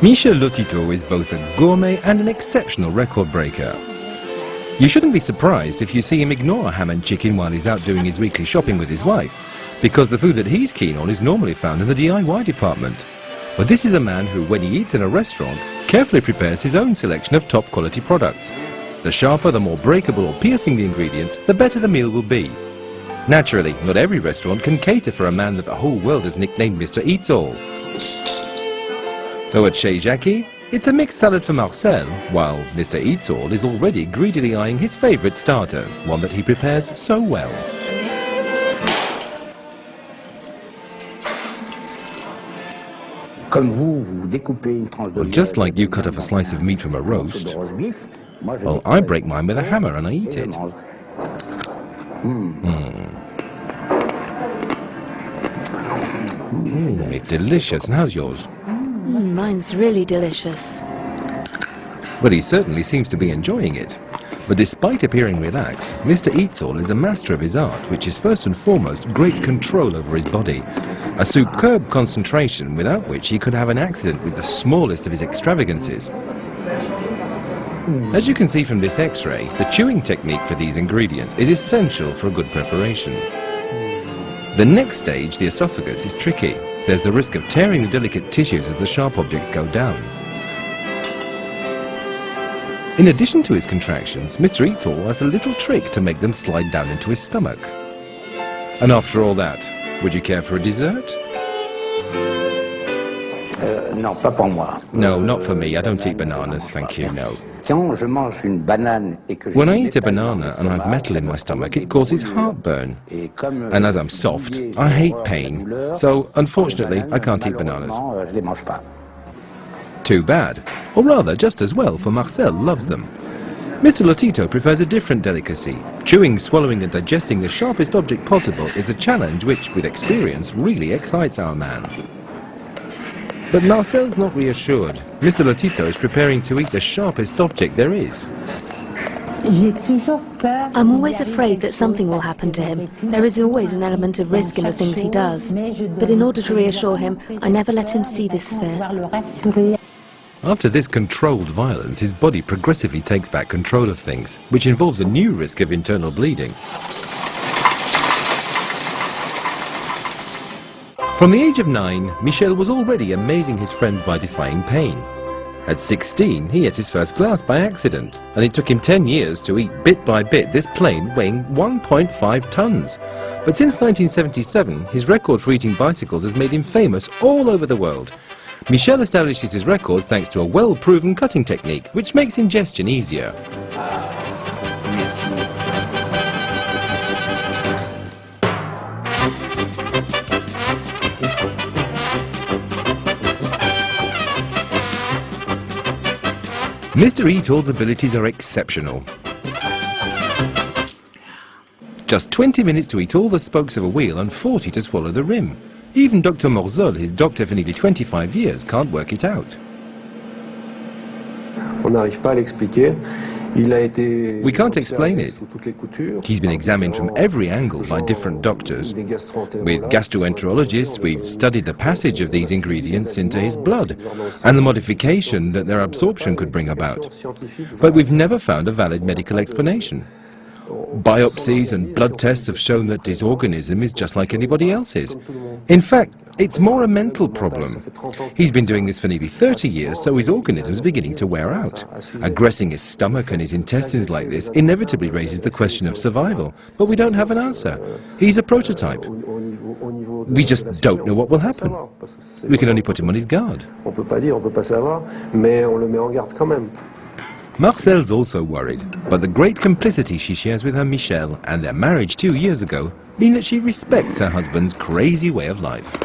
Michel Lotito is both a gourmet and an exceptional record breaker. You shouldn't be surprised if you see him ignore ham and chicken while he's out doing his weekly shopping with his wife, because the food that he's keen on is normally found in the DIY department. But this is a man who, when he eats in a restaurant, carefully prepares his own selection of top quality products. The sharper, the more breakable or piercing the ingredients, the better the meal will be. Naturally, not every restaurant can cater for a man that the whole world has nicknamed Mr. Eats All. So at Chez Jackie, it's a mixed salad for Marcel, while Mr. Eats All is already greedily eyeing his favourite starter, one that he prepares so well. Well, just like you cut off a slice of meat from a roast, well, I break mine with a hammer and I eat it. It's delicious. And how's yours? Mine's really delicious. Well, he certainly seems to be enjoying it. But despite appearing relaxed, Mr. Eats All is a master of his art, which is first and foremost great control over his body. A superb concentration without which he could have an accident with the smallest of his extravagances. As you can see from this X-ray, the chewing technique for these ingredients is essential for a good preparation. The next stage, the esophagus, is tricky. There's the risk of tearing the delicate tissues as the sharp objects go down. In addition to his contractions, Mr. Eats All has a little trick to make them slide down into his stomach. And after all that, would you care for a dessert? No, not for me. I don't eat bananas, thank you, no. When I eat a banana and I've metal in my stomach, it causes heartburn. And as I'm soft, I hate pain. So, unfortunately, I can't eat bananas. Too bad. Or rather, just as well, for Marcel loves them. Mr. Lotito prefers a different delicacy. Chewing, swallowing and digesting the sharpest object possible is a challenge which, with experience, really excites our man. But Marcel's not reassured. Mr. Lotito is preparing to eat the sharpest object there is. I'm always afraid that something will happen to him. There is always an element of risk in the things he does. But in order to reassure him, I never let him see this fear. After this controlled violence, his body progressively takes back control of things, which involves a new risk of internal bleeding. From the age of 9, Michel was already amazing his friends by defying pain. At 16, he ate his first glass by accident, and it took him 10 years to eat bit by bit this plane weighing 1.5 tons. But since 1977, his record for eating bicycles has made him famous all over the world. Michel establishes his records thanks to a well-proven cutting technique, which makes ingestion easier. Mr. Eats All's abilities are exceptional. Just 20 minutes to eat all the spokes of a wheel and 40 to swallow the rim. Even Dr. Morzol, his doctor for nearly 25 years, can't work it out. We can't explain it. He's been examined from every angle by different doctors. With gastroenterologists, we've studied the passage of these ingredients into his blood and the modification that their absorption could bring about. But we've never found a valid medical explanation. Biopsies and blood tests have shown that his organism is just like anybody else's. In fact, it's more a mental problem. He's been doing this for nearly 30 years, so his organism is beginning to wear out. Aggressing his stomach and his intestines like this inevitably raises the question of survival, but we don't have an answer. He's a prototype. We just don't know what will happen. We can only put him on his guard. Marcel's also worried, but the great complicity she shares with her Michel and their marriage 2 years ago mean that she respects her husband's crazy way of life.